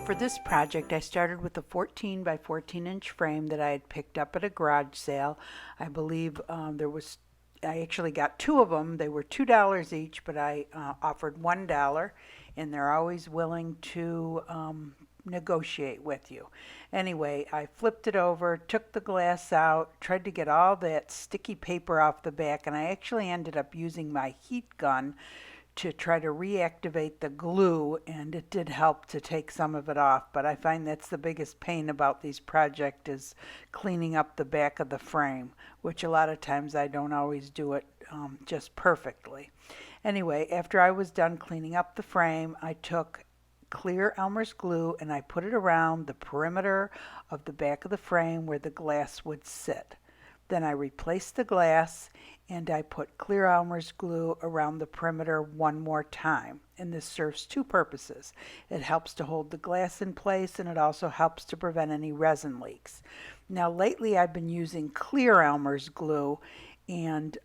for this project, I started with a 14 by 14 inch frame that I had picked up at a garage sale. I believe I actually got two of them. They were $2 each, but I offered $1, and they're always willing to negotiate with you. Anyway, I flipped it over, took the glass out, tried to get all that sticky paper off the back, and I actually ended up using my heat gun to try to reactivate the glue, and it did help to take some of it off. But I find that's the biggest pain about these projects, is cleaning up the back of the frame, which a lot of times I don't always do it just perfectly. Anyway, after I was done cleaning up the frame, I took clear Elmer's glue and I put it around the perimeter of the back of the frame where the glass would sit. Then I replaced the glass and I put clear Elmer's glue around the perimeter one more time. And this serves two purposes. It helps to hold the glass in place, and it also helps to prevent any resin leaks. Now lately I've been using clear Elmer's glue, and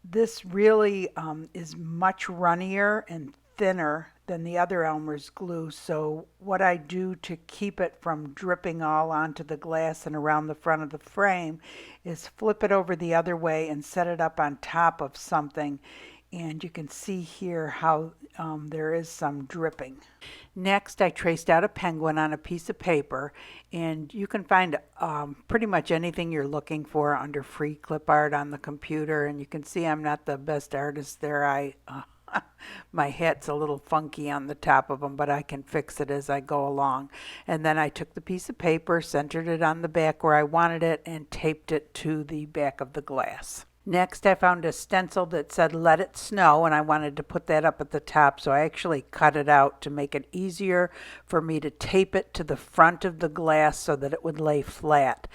this really is much runnier and thinner than the other Elmer's glue. So what I do to keep it from dripping all onto the glass and around the front of the frame is flip it over the other way and set it up on top of something. And you can see here how there is some dripping. Next, I traced out a penguin on a piece of paper, and you can find pretty much anything you're looking for under free clip art on the computer. And you can see I'm not the best artist there. My hat's a little funky on the top of them, but I can fix it as I go along. And then I took the piece of paper, centered it on the back where I wanted it, and taped it to the back of the glass. Next, I found a stencil that said "Let It Snow," and I wanted to put that up at the top, so I actually cut it out to make it easier for me to tape it to the front of the glass so that it would lay flat.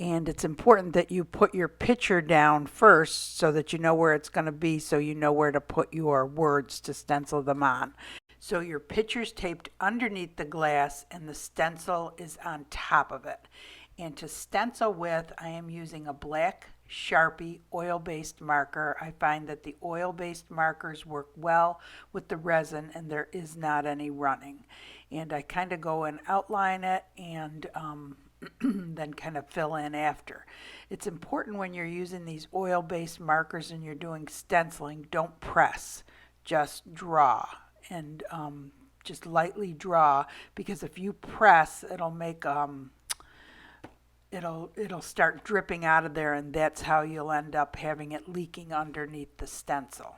And it's important that you put your picture down first so that you know where it's going to be, so you know where to put your words to stencil them on. So your picture's taped underneath the glass and the stencil is on top of it. And to stencil with, I am using a black Sharpie oil-based marker. I find that the oil-based markers work well with the resin and there is not any running. And I kind of go and outline it and then kind of fill in after. It's important when you're using these oil-based markers and you're doing stenciling, don't press, just draw, and just lightly draw, because if you press, it'll make it'll start dripping out of there, and that's how you'll end up having it leaking underneath the stencil.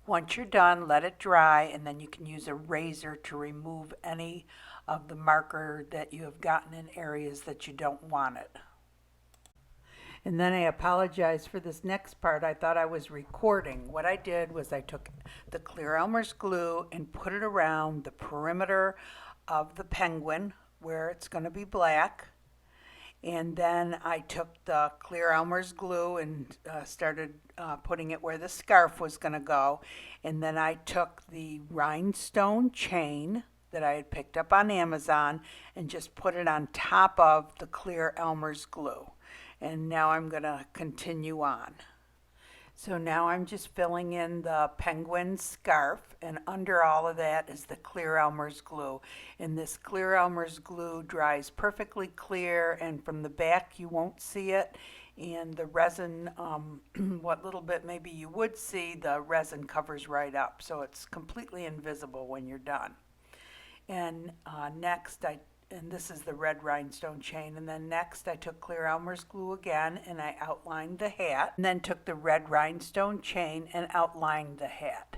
Once you're done, let it dry, and then you can use a razor to remove any of the marker that you have gotten in areas that you don't want it. And then I apologize for this next part. I thought I was recording. What I did was I took the clear Elmer's glue and put it around the perimeter of the penguin where it's going to be black. And then I took the clear Elmer's glue and started putting it where the scarf was going to go. And then I took the rhinestone chain that I had picked up on Amazon and just put it on top of the clear Elmer's glue. And now I'm going to continue on. So now I'm just filling in the penguin scarf, and under all of that is the clear Elmer's glue. And this clear Elmer's glue dries perfectly clear, and from the back you won't see it. And the resin, what little bit maybe you would see, the resin covers right up. So it's completely invisible when you're done. And next and this is the red rhinestone chain. And then next I took clear Elmer's glue again and I outlined the hat, and then took the red rhinestone chain and outlined the hat.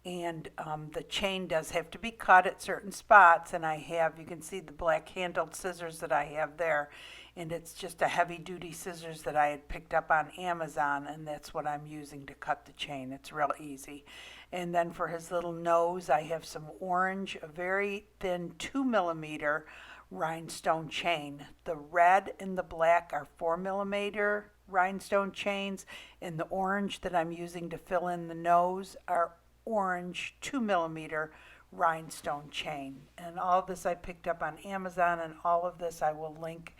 And the chain does have to be cut at certain spots, and you can see the black handled scissors that I have there, and it's just a heavy duty scissors that I had picked up on Amazon, and that's what I'm using to cut the chain. It's real easy. And then for his little nose, I have some orange, a very thin 2mm rhinestone chain. The red and the black are 4mm rhinestone chains, and the orange that I'm using to fill in the nose are orange 2mm rhinestone chain. And all of this I picked up on Amazon, and all of this I will link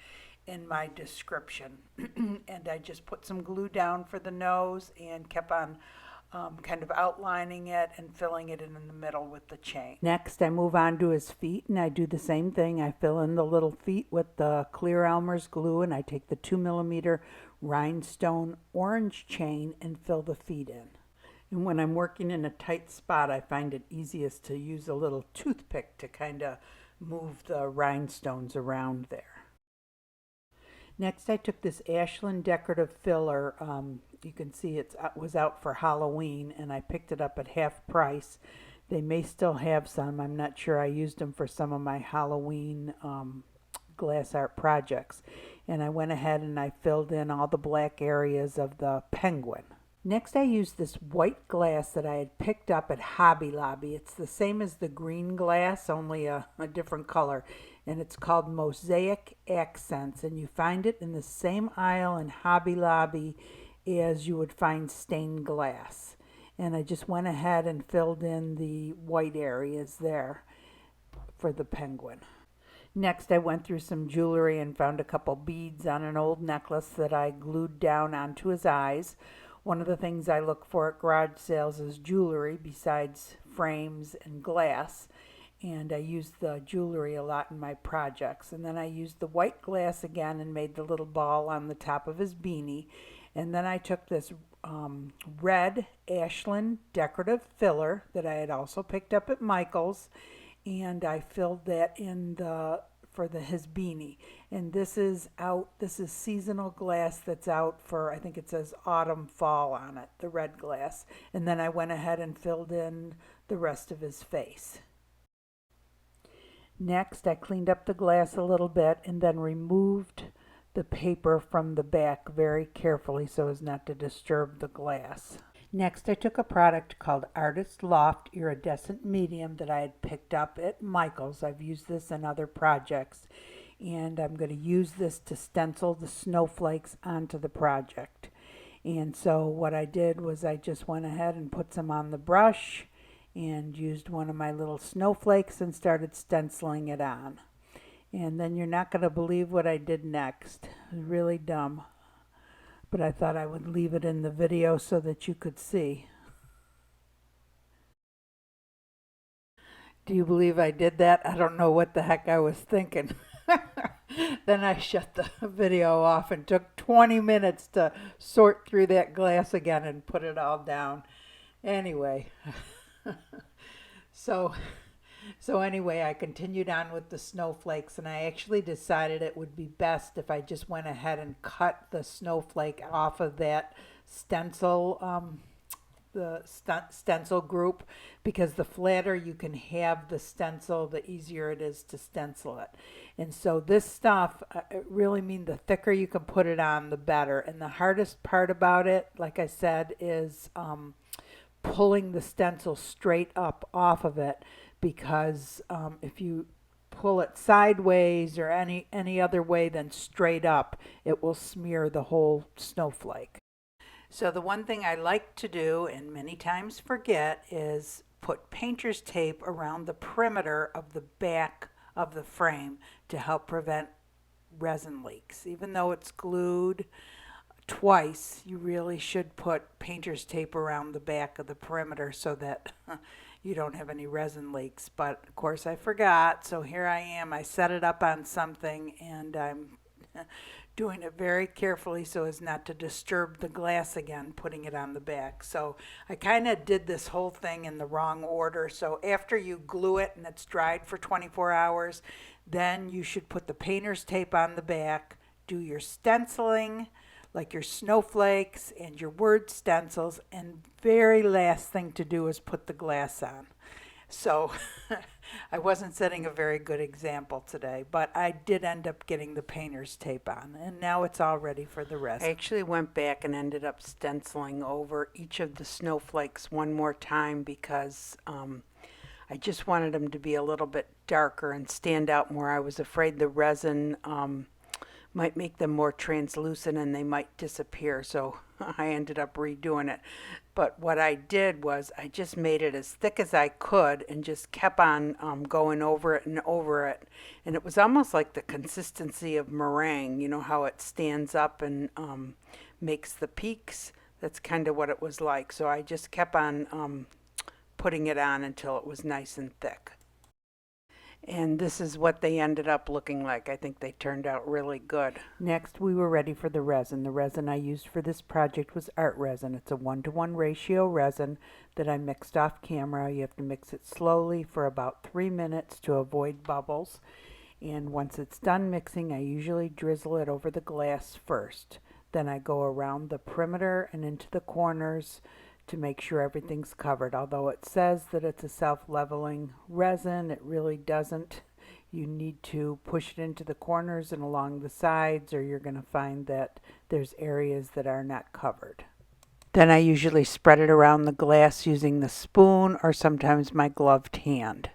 in my description. And I just put some glue down for the nose and kept on kind of outlining it and filling it in the middle with the chain. Next, I move on to his feet, and I do the same thing. I fill in the little feet with the clear Elmer's glue, and I take the 2mm rhinestone orange chain and fill the feet in. And when I'm working in a tight spot, I find it easiest to use a little toothpick to kind of move the rhinestones around there. Next, I took this Ashland decorative filler. You can see it was out for Halloween, and I picked it up at half price. They may still have some. I'm not sure. I used them for some of my Halloween glass art projects. And I went ahead and I filled in all the black areas of the penguin. Next, I used this white glass that I had picked up at Hobby Lobby. It's the same as the green glass, only a different color. And it's called Mosaic Accents. And you find it in the same aisle in Hobby Lobby as you would find stained glass. And I just went ahead and filled in the white areas there for the penguin. Next, I went through some jewelry and found a couple beads on an old necklace that I glued down onto his eyes. One of the things I look for at garage sales is jewelry besides frames and glass. And I used the jewelry a lot in my projects. And then I used the white glass again and made the little ball on the top of his beanie. And then I took this red Ashland decorative filler that I had also picked up at Michael's, and I filled that in his beanie. And this is seasonal glass that's out for, I think it says autumn fall on it, the red glass. And then I went ahead and filled in the rest of his face. Next, I cleaned up the glass a little bit and then removed the paper from the back very carefully so as not to disturb the glass. Next, I took a product called Artist Loft Iridescent Medium that I had picked up at Michael's. I've used this in other projects, and I'm going to use this to stencil the snowflakes onto the project. And so what I did was I just went ahead and put some on the brush and used one of my little snowflakes and started stenciling it on. And then you're not going to believe what I did next. It was really dumb. But I thought I would leave it in the video so that you could see. Do you believe I did that? I don't know what the heck I was thinking. Then I shut the video off and took 20 minutes to sort through that glass again and put it all down. Anyway, so anyway, I continued on with the snowflakes, and I actually decided it would be best if I just went ahead and cut the snowflake off of that stencil, stencil group, because the flatter you can have the stencil, the easier it is to stencil it. And so this stuff, I really mean the thicker you can put it on, the better. And the hardest part about it, like I said, is pulling the stencil straight up off of it, because if you pull it sideways or any other way than straight up, it will smear the whole snowflake. So the one thing I like to do, and many times forget, is put painter's tape around the perimeter of the back of the frame to help prevent resin leaks. Even though it's glued twice, you really should put painter's tape around the back of the perimeter so that you don't have any resin leaks. But of course I forgot, so here I am. I set it up on something, and I'm doing it very carefully so as not to disturb the glass again, putting it on the back. So I kind of did this whole thing in the wrong order. So after you glue it and it's dried for 24 hours, then you should put the painter's tape on the back, do your stenciling, like your snowflakes and your word stencils, and very last thing to do is put the glass on. So I wasn't setting a very good example today, but I did end up getting the painter's tape on, and now it's all ready for the rest. I actually went back and ended up stenciling over each of the snowflakes one more time because I just wanted them to be a little bit darker and stand out more. I was afraid the resin might make them more translucent and they might disappear, so I ended up redoing it. But what I did was I just made it as thick as I could and just kept on going over it and over it, and it was almost like the consistency of meringue. You know how it stands up and makes the peaks? That's kind of what it was like. So I just kept on putting it on until it was nice and thick. And this is what they ended up looking like. I think they turned out really good. Next, we were ready for the resin. The resin I used for this project was art resin. It's a 1-to-1 ratio resin that I mixed off camera. You have to mix it slowly for about 3 minutes to avoid bubbles. And once it's done mixing, I usually drizzle it over the glass first. Then I go around the perimeter and into the corners to make sure everything's covered. Although it says that it's a self-leveling resin, it really doesn't. You need to push it into the corners and along the sides, or you're going to find that there's areas that are not covered. Then I usually spread it around the glass using the spoon or sometimes my gloved hand.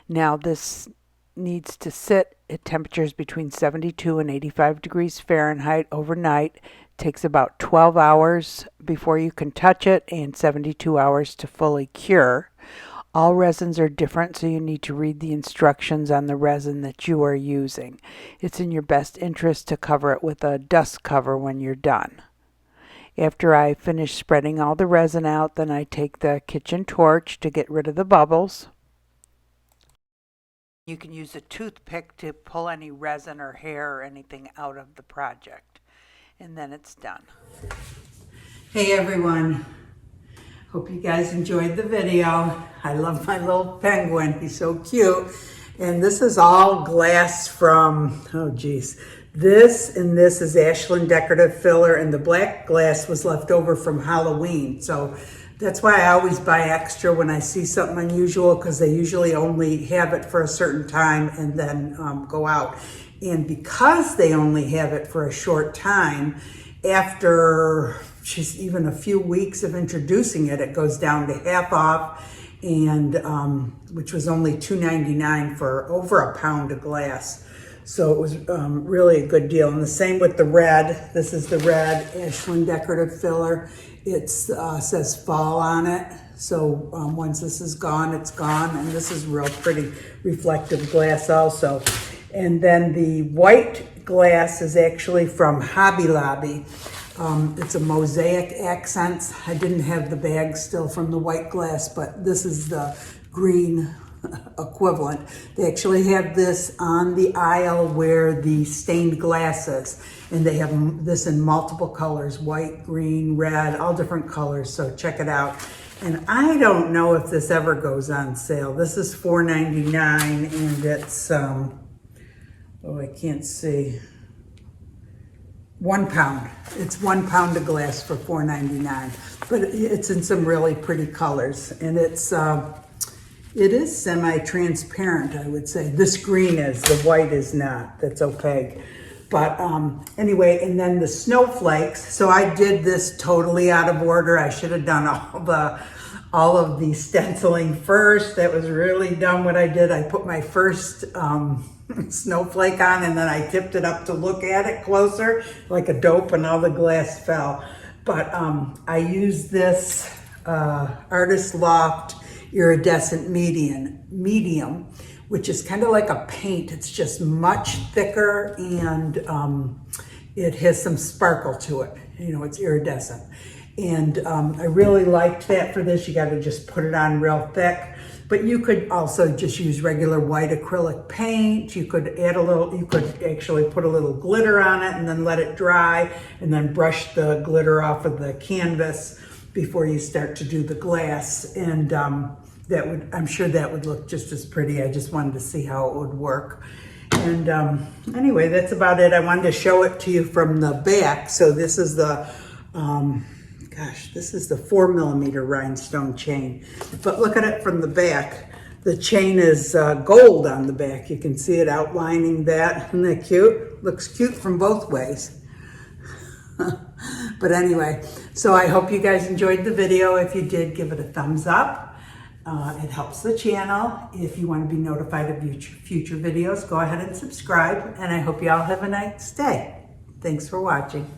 Now this needs to sit at temperatures between 72 and 85 degrees Fahrenheit overnight. Takes about 12 hours before you can touch it and 72 hours to fully cure. All resins are different, so you need to read the instructions on the resin that you are using. It's in your best interest to cover it with a dust cover when you're done. After I finish spreading all the resin out, then I take the kitchen torch to get rid of the bubbles. You can use a toothpick to pull any resin or hair or anything out of the project. And then it's done. Hey everyone, hope you guys enjoyed the video. I love my little penguin, he's so cute. And this is all glass from, oh geez, this and this is Ashland decorative filler, and the black glass was left over from Halloween. So that's why I always buy extra when I see something unusual, because they usually only have it for a certain time and then go out. And because they only have it for a short time, after just even a few weeks of introducing it, it goes down to half off, and which was only $2.99 for over a pound of glass. So it was really a good deal. And the same with the red. This is the red Ashland decorative filler. It says fall on it. So once this is gone, it's gone. And this is real pretty reflective glass also. And then the white glass is actually from Hobby Lobby. It's a mosaic accents. I didn't have the bag still from the white glass, but this is the green equivalent. They actually have this on the aisle where the stained glass is. And they have this in multiple colors, white, green, red, all different colors. So check it out. And I don't know if this ever goes on sale. This is $4.99, and it's, oh, I can't see. 1 pound. It's 1 pound of glass for $4.99, but it's in some really pretty colors, and it is semi-transparent, I would say. This green is, the white is not. That's opaque. But anyway, and then the snowflakes. So I did this totally out of order. I should have done all of the stenciling first. That was really dumb what I did. I put my first snowflake on, and then I tipped it up to look at it closer like a dope, and all the glass fell. But I used this Artist Loft iridescent medium, which is kind of like a paint. It's just much thicker, and it has some sparkle to it. You know, it's iridescent. And I really liked that for this. You got to just put it on real thick. But you could also just use regular white acrylic paint. You could add you could actually put a little glitter on it and then let it dry, and then brush the glitter off of the canvas before you start to do the glass. And I'm sure that would look just as pretty. I just wanted to see how it would work. And anyway, that's about it. I wanted to show it to you from the back. So this is the, this is the 4mm rhinestone chain. But look at it from the back. The chain is gold on the back. You can see it outlining that. Isn't that cute? Looks cute from both ways. But anyway, so I hope you guys enjoyed the video. If you did, give it a thumbs up. It helps the channel. If you want to be notified of future videos, go ahead and subscribe. And I hope you all have a nice day. Thanks for watching.